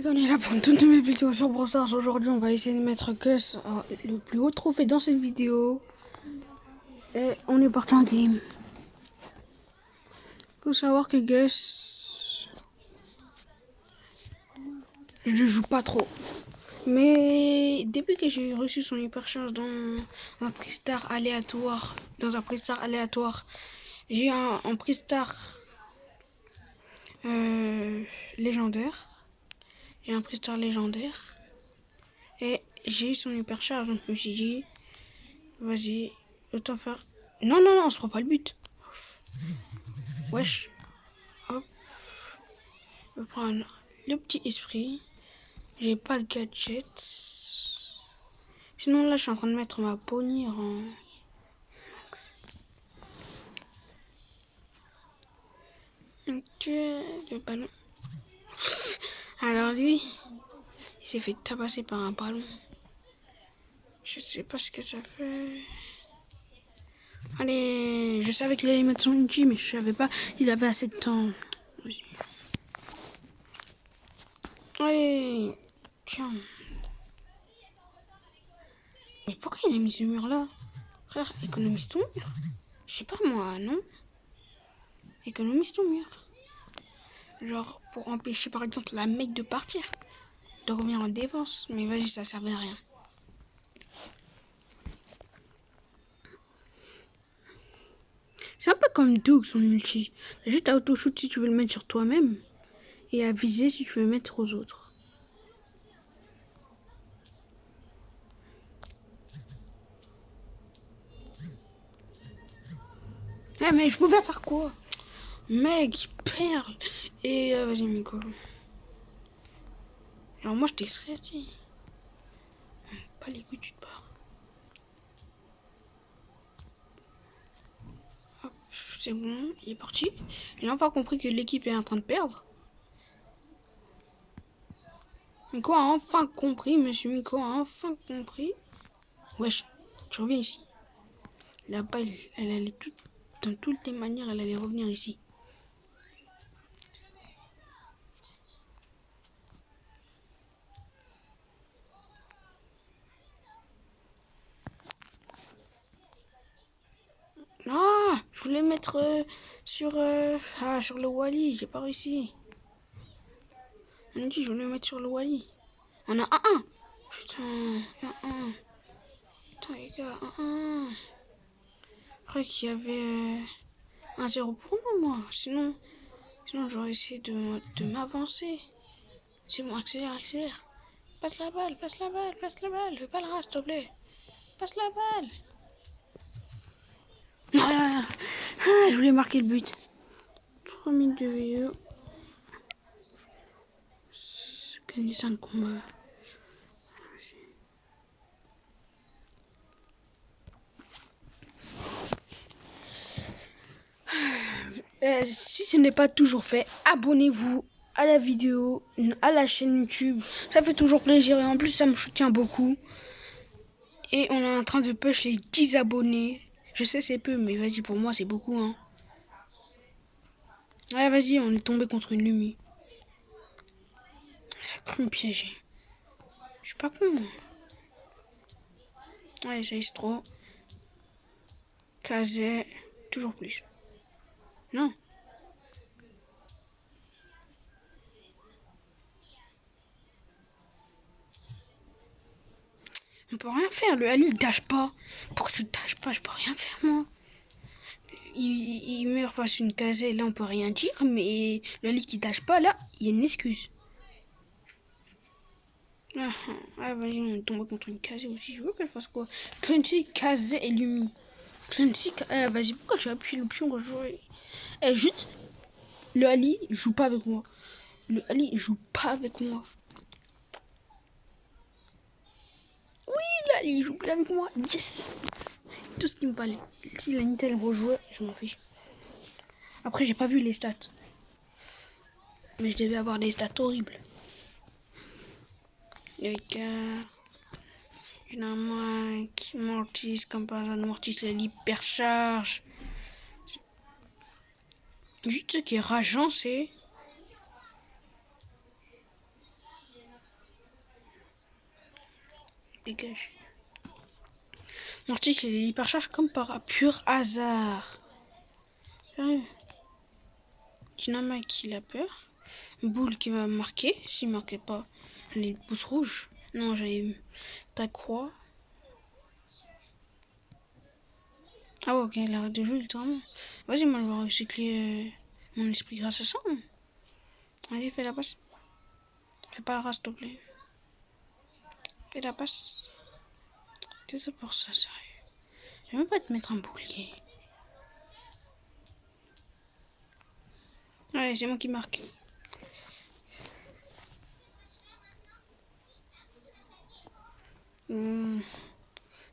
les gars, on est là pour une toute nouvelle vidéo sur Brawl Stars. Aujourd'hui, on va essayer de mettre Gus le plus haut trophée dans cette vidéo. Et on est parti en game. Faut savoir que Gus, je le joue pas trop. Mais depuis que j'ai reçu son hypercharge dans un prix star aléatoire, j'ai eu un prix star légendaire. J'ai un prix star légendaire. Et j'ai eu son hypercharge, donc je me suis dit, vas-y, autant faire. Non, non, non, on se prend pas le but. Wesh. Hop. Je vais prendre le petit esprit. J'ai pas le gadget. Sinon, là, je suis en train de mettre ma pony en max. Ok, le ballon. Alors, lui, il s'est fait tabasser par un ballon. Je sais pas ce que ça fait. Allez, je savais qu'il allait mettre son ulti, mais je savais pas qu'il avait assez de temps. Vas-y. Allez, tiens. Mais pourquoi il a mis ce mur là? Frère, économise ton mur. Je sais pas moi, non? Économise ton mur. Genre pour empêcher par exemple la mec de partir. De revenir en défense. Mais vas-y, ça servait à rien. C'est un peu comme Doug son ulti. T'as juste à auto-shoot si tu veux le mettre sur toi-même. Et à viser si tu veux le mettre aux autres. Ah mais je pouvais faire quoi? Mec, perle. Et vas-y Miko. Alors moi je t'ai stressé. Pas les couilles, tu te barres. Hop, c'est bon, il est parti. Il a enfin compris que l'équipe est en train de perdre. Miko a enfin compris, monsieur Miko a enfin compris. Wesh, tu reviens ici. La balle, elle allait tout, dans toutes les manières, elle allait revenir ici. Ah, je voulais mettre sur le Wally, j'ai pas réussi. On a dit je voulais mettre sur le Wally. On a un. Putain, un. Putain les gars, un. Je croyais qu'il y avait 1-0 pour moi. Sinon j'aurais essayé de m'avancer. C'est bon, accélère. Passe la balle. Le balle, s'il te plaît. Passe la balle. Je voulais marquer le but. 3 minutes de vidéo. Gagner 5 combats. Si ce n'est pas toujours fait, abonnez-vous à la vidéo, à la chaîne YouTube. Ça fait toujours plaisir et en plus ça me soutient beaucoup. Et on est en train de push les 10 abonnés. Je sais c'est peu, mais vas-y, pour moi c'est beaucoup. Hein. Ouais, vas-y, on est tombé contre une Lumi. Elle a cru me piéger. Je suis pas con. Allez, ça est trop. Kazé, toujours plus. Non. On peut rien faire, le Ali il dash pas. Pourquoi tu dashes pas? Je peux rien faire moi. Il meurt face à une Kazé, là on peut rien dire, mais le Ali qui dash pas, là, il y a une excuse. Ah vas-y, on est tombé contre une Kazé aussi, je veux qu'elle fasse quoi? Clancy, Kazé et Lumi. Clancy, vas-y, pourquoi tu as appuyé l'option quand je jouais? Juste, le Ali, il joue pas avec moi. Le Ali, il joue pas avec moi. Oui, le Ali, il joue plus avec moi. Yes! Tout ce qu'il me fallait. Si la Nintendo rejouait, je m'en fiche. Après, j'ai pas vu les stats. Mais je devais avoir des stats horribles. Le gars. Dynamite, Mortis, comme par exemple, Mortis, il a l'hypercharge. Juste ce qui est rageant, c'est. dégage. Morty, c'est des hypercharges comme par pur hasard. Sérieux. Dynamite, il a peur. Boule qui va marquer. S'il ne marquait pas les pouces rouges. Non, j'avais ta croix. Ah ouais, ok, l'arrêt de jeu, littéralement. Vas-y, moi, je vais recycler mon esprit grâce à ça. Vas-y, fais la passe. Fais pas la race, s'il te plaît. Fais la passe. C'est ça pour ça, sérieux. Je vais même pas te mettre un bouclier. Ouais, c'est moi qui marque. Je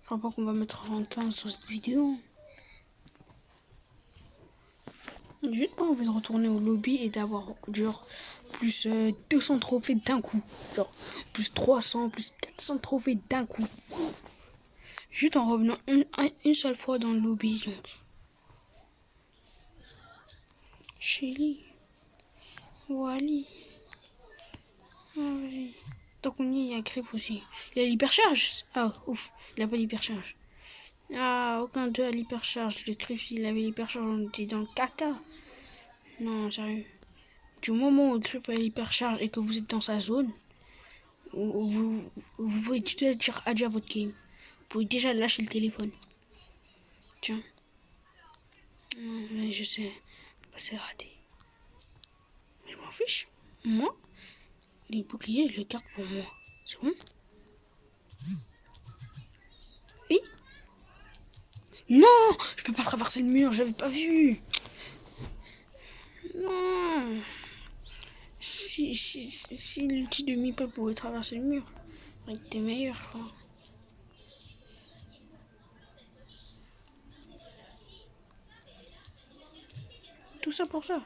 crois pas qu'on va mettre en 15 sur cette vidéo. J'ai juste pas envie de retourner au lobby et d'avoir genre plus 200 trophées d'un coup. Genre plus 300, plus 400 trophées d'un coup. Juste en revenant une seule fois dans le lobby. Donc. Shelly. Wally. Ah oui. Tant qu'on y est, il y a Griff aussi. Il a l'hypercharge. Ah ouf, il a pas l'hypercharge. Ah, aucun d'eux a l'hypercharge. Le Griff, il avait l'hypercharge, on était dans le caca. Non, sérieux. Du moment où le Griff a l'hypercharge et que vous êtes dans sa zone, vous pouvez tout de suite dire adieu à votre game. Vous pouvez déjà lâcher le téléphone. Tiens. Je sais. C'est raté. Mais je m'en fiche. Moi, les boucliers, je les garde pour moi. C'est bon? Oui? Non! Je peux pas traverser le mur, j'avais pas vu. Non! Si l'outil de Meeple pouvait traverser le mur, il était meilleur, je crois. Tout ça pour ça.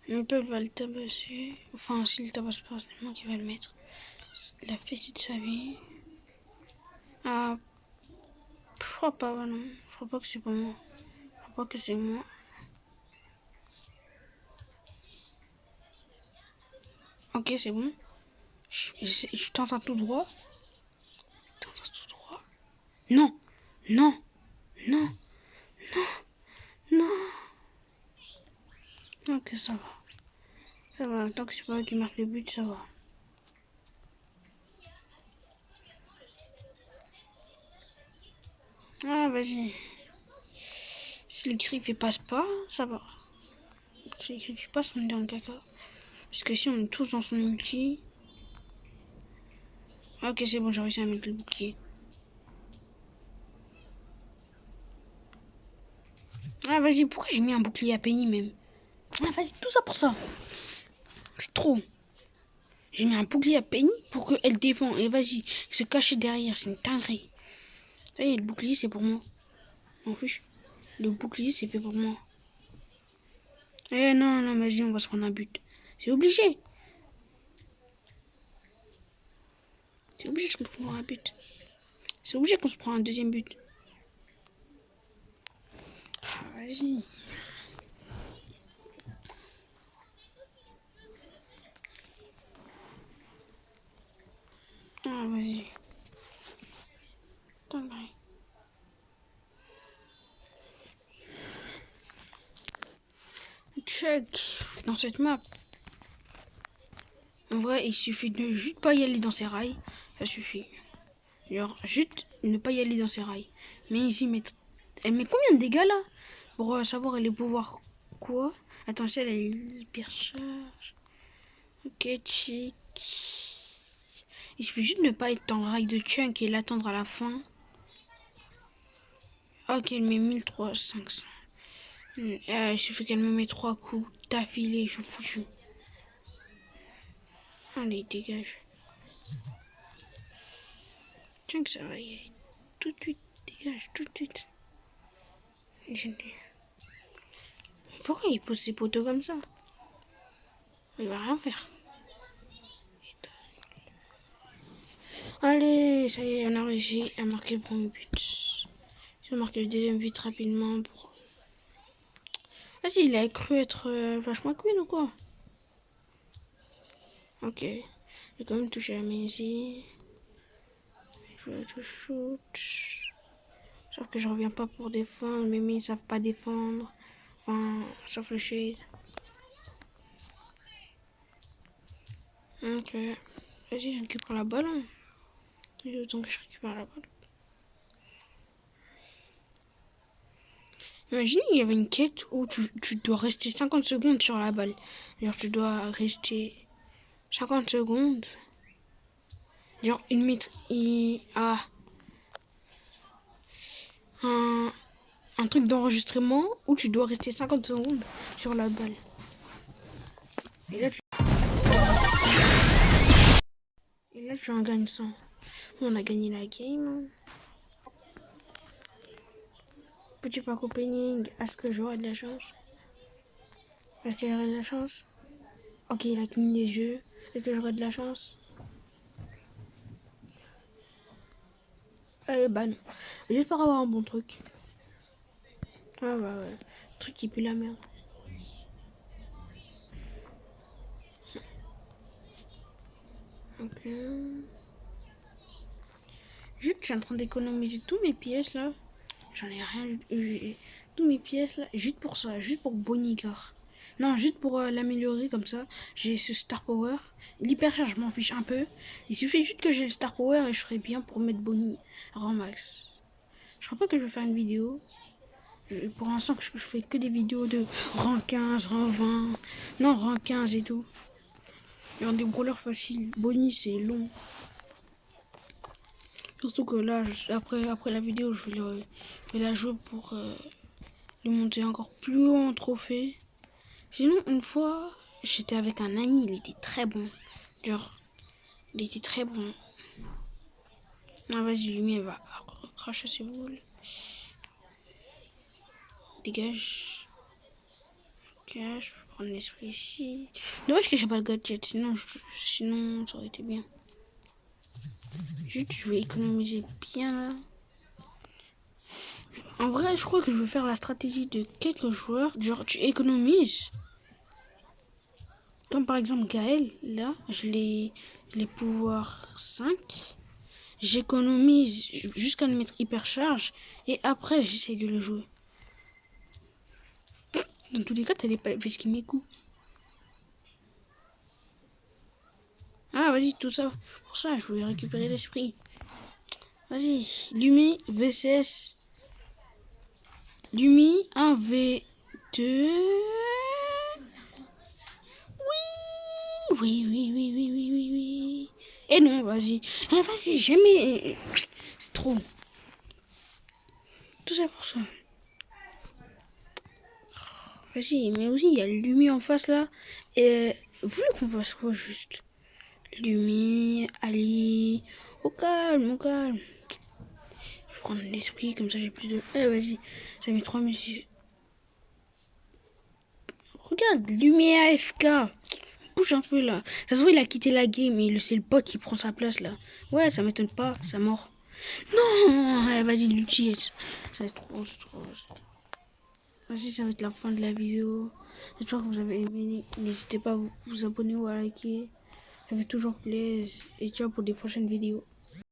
Meeple va le tabasser. Enfin, s'il le tabasse pas, c'est moi qui va le mettre. La fessée de sa vie. Ah, je crois pas, non. Je crois pas que c'est pas moi. Je crois pas que c'est moi. Ok, c'est bon. Je tente un tout droit. Non, non, non, non, non. Ok, ça va. Ça va, tant que c'est pas eux qui marquent le but, ça va. Ah, vas-y. Si les griffes ne passent pas, ça va. Si les griffes passent, on est dans le caca. Parce que si on est tous dans son multi... Ok, c'est bon, j'ai réussi à mettre le bouclier. Ah, vas-y, pourquoi j'ai mis un bouclier à Penny même? Ah, vas-y, tout ça pour ça. C'est trop. J'ai mis un bouclier à Penny pour qu'elle défend. Et vas-y, se cacher derrière, c'est une dinguerie. Ça y est, le bouclier, c'est pour moi. M'en fiche. Le bouclier, c'est fait pour moi. Eh non, non, vas-y, on va se prendre un but. C'est obligé. C'est obligé qu'on se prenne un but. C'est obligé qu'on se prenne un deuxième but. Ah, vas-y. Ah, vas-y. Check. Dans cette map. En vrai, il suffit de juste pas y aller dans ses rails. Ça suffit. Genre, juste ne pas y aller dans ses rails. Mais ici, elle met combien de dégâts là? Pour savoir les pouvoirs quoi? Attends, elle a l'hypercharge. Ok, check. Il suffit juste de ne pas être dans le rail de Chunk et l'attendre à la fin. Ok, elle met 1300. Il suffit qu'elle me met 3 coups d'affilée, je suis foutu. Allez, dégage. Chunk, ça va y aller. Tout de suite, dégage, tout de suite. Pourquoi il pose ses poteaux comme ça? Il va rien faire. Allez, ça y est, on a réussi à marquer le premier but. Je vais marquer le deuxième but rapidement pour... Vas-y, il a cru être vachement queen ou quoi? Ok. J'ai quand même touché la main ici. Je vais te shoot. Sauf que je reviens pas pour défendre. Mes mains ils savent pas défendre. Enfin, sauf le shade. Ok. Vas-y, je récupère la balle. Hein. Il est temps que je récupère la balle. Imagine, il y avait une quête où tu dois rester 50 secondes sur la balle. Genre, tu dois rester 50 secondes. Genre, une mètre. Ah. Un truc d'enregistrement où tu dois rester 50 secondes sur la balle. Et là, tu en gagnes 100. On a gagné la game. Petit pack opening. Est-ce que j'aurai de la chance? Est-ce que j'aurai de la chance? Ok, il a gagné les jeux. Est-ce que j'aurai de la chance? Bah non. J'espère avoir un bon truc. Ah bah ouais. Le truc qui pue la merde. Ok. Juste, je suis en train d'économiser tous mes pièces là. J'en ai rien. Tous mes pièces là. Juste pour ça. Juste pour Bonicar. Non, juste pour l'améliorer comme ça. J'ai ce Star Power. L'hypercharge, je m'en fiche un peu. Il suffit juste que j'ai le Star Power et je serai bien pour mettre Bonnie rang max. Je crois pas que je vais faire une vidéo. Pour l'instant, je fais que des vidéos de rang 15, rang 20. Non, rang 15 et tout. Genre des brawlers faciles. Bonnie, c'est long. Surtout que là, après la vidéo, je vais la jouer pour le monter encore plus haut en trophée. Sinon, une fois, j'étais avec un ami, il était très bon. Genre, il était très bon. Ah, vas-y, lui, elle va cracher ses boules. Dégage. Ok, je vais prendre l'esprit ici. Dommage que j'ai pas le gadget, sinon ça aurait été bien. Juste, je vais économiser bien là. En vrai, je crois que je vais faire la stratégie de quelques joueurs. Genre, tu économises. Comme par exemple Gaël, là, je l'ai pouvoir 5. J'économise jusqu'à le mettre hyper charge. Et après, j'essaie de le jouer. Dans tous les cas, t'allais pas esquiver mes coups. Ah, vas-y, tout ça. Pour ça, je voulais récupérer l'esprit. Vas-y, Lumi VCS. Lumi 1v2. Oui, oui, oui, oui, oui, oui, oui. Et non, vas-y. Vas-y, jamais. C'est trop. Tout ça pour ça. Vas-y, mais aussi, il y a Lumi en face là. Et vous voulez qu'on fasse quoi juste? Lumi, Ali. Au calme, au calme. Je vais prendre l'esprit, comme ça j'ai plus de. Vas-y, ça met 3600. Regarde, Lumi AFK. Bouge un peu là. Ça se voit, il a quitté la game, mais c'est le pote qui prend sa place là. Ouais, ça m'étonne pas, ça mort. Non, vas-y, l'utilise. Ça va être trop. Vas-y, ça va être la fin de la vidéo. J'espère que vous avez aimé. N'hésitez pas à vous abonner ou à liker. Ça fait toujours plaisir. Et ciao pour des prochaines vidéos.